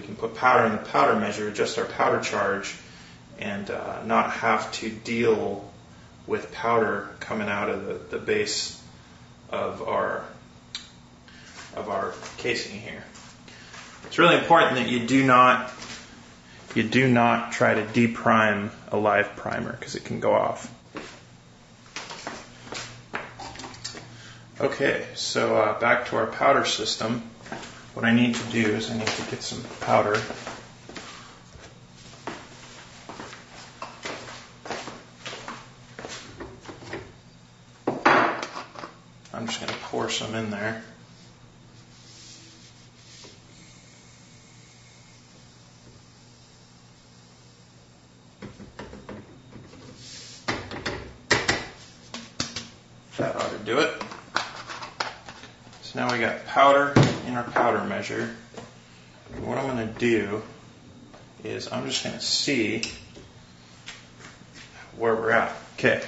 can put powder in the powder measure, adjust our powder charge, and not have to deal with powder coming out of the base of our casing here. It's really important that you do not try to deprime a live primer because it can go off. Okay, so back to our powder system. What I need to do is I need to get some powder. I'm just going to pour some in there. That ought to do it. So now we got powder in our powder measure. And what I'm going to do is I'm just going to see where we're at. Okay.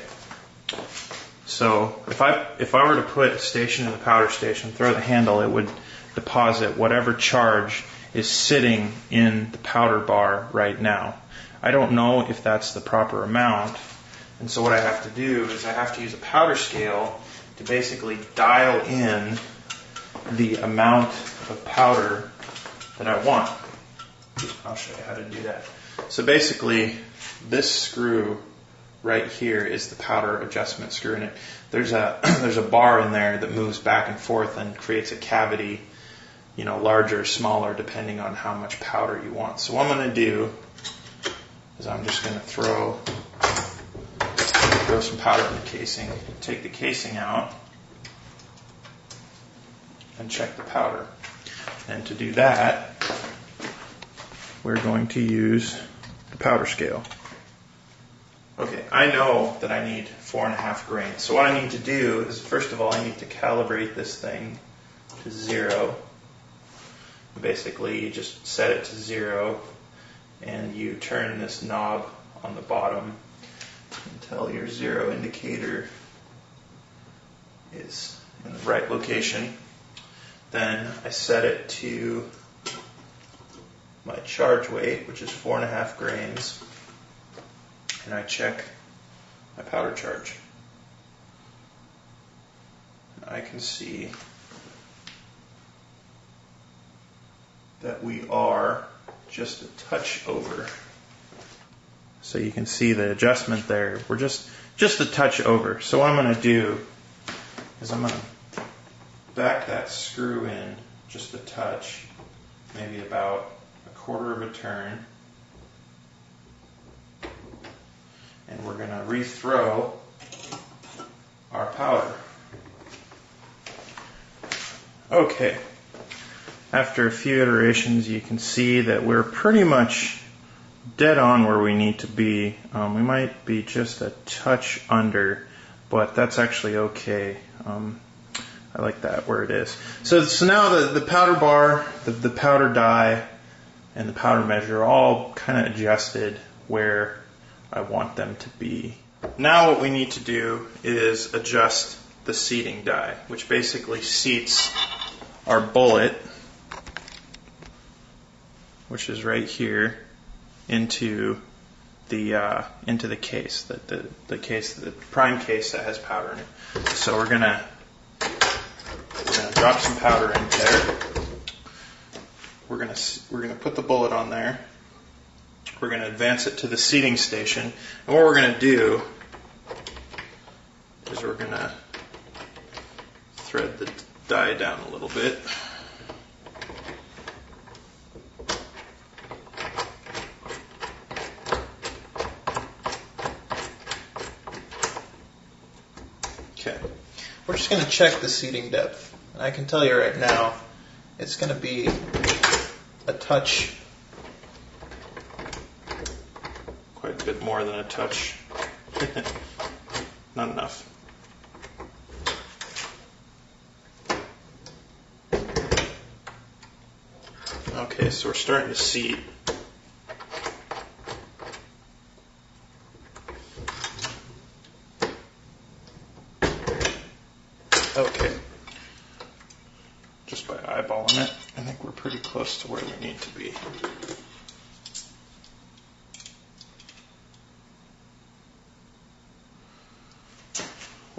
So if I were to put a station in the powder station, throw the handle, it would deposit whatever charge is sitting in the powder bar right now. I don't know if that's the proper amount, and so what I have to do is I have to use a powder scale to basically dial in the amount of powder that I want. I'll show you how to do that. So basically, this screw right here is the powder adjustment screw, and there's a bar in there that moves back and forth and creates a cavity, larger or smaller depending on how much powder you want. So what I'm going to do is I'm just going to throw some powder in the casing, take the casing out, and check the powder. And to do that, we're going to use the powder scale. Okay, I know that I need 4.5 grains. So what I need to do is, first of all, I need to calibrate this thing to 0. Basically, you just set it to 0, and you turn this knob on the bottom until your 0 indicator is in the right location. Then I set it to my charge weight, which is 4.5 grains. And I check my powder charge. And I can see that we are just a touch over. So you can see the adjustment there. We're just a touch over. So what I'm going to do is I'm going to back that screw in just a touch, maybe about 1/4 of a turn. And we're going to rethrow our powder. Okay. After a few iterations, you can see that we're pretty much dead on where we need to be. We might be just a touch under, but that's actually okay. I like that where it is. So now the powder bar, the powder die, and the powder measure are all kind of adjusted where I want them to be. Now what we need to do is adjust the seating die, which basically seats our bullet, which is right here, into the case, the prime case that has powder in it. So we're gonna drop some powder in there. We're gonna put the bullet on there. We're going to advance it to the seating station. And what we're going to do is we're going to thread the die down a little bit. Okay. We're just going to check the seating depth. And I can tell you right now, it's going to be a touch, quite a bit more than a touch. Not enough. Okay, so we're starting to seat. Okay. Just by eyeballing it, I think we're pretty close to where we need to be.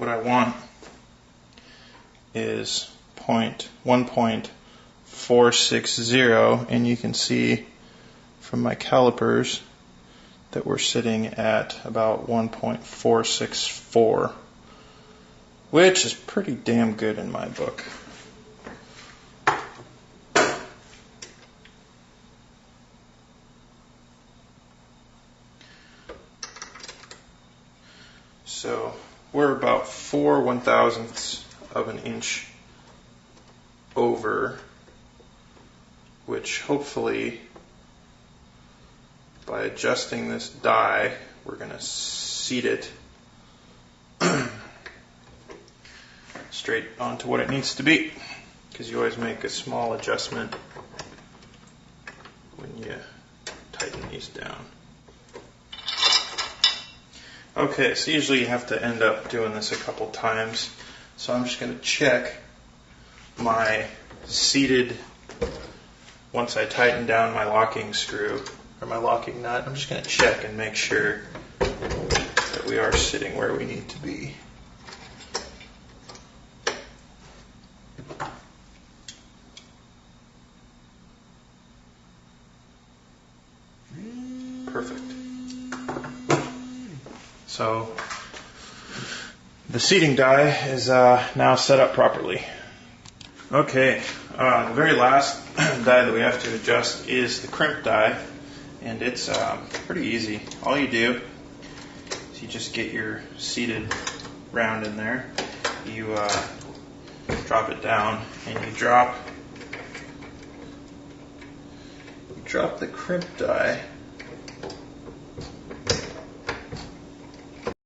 what I want is 1.460, and you can see from my calipers that we're sitting at about 1.464, which is pretty damn good in my book. So we're about 4/1000ths of an inch over, which hopefully by adjusting this die, we're going to seat it straight onto what it needs to be, because you always make a small adjustment when you tighten these down. Okay, so usually you have to end up doing this a couple times, so I'm just going to check my seated, once I tighten down my locking screw, or my locking nut, I'm just going to check and make sure that we are sitting where we need to be. Perfect. So the seating die is now set up properly. Okay, the very last die that we have to adjust is the crimp die, and it's pretty easy. All you do is you just get your seated round in there, you drop it down, and you drop the crimp die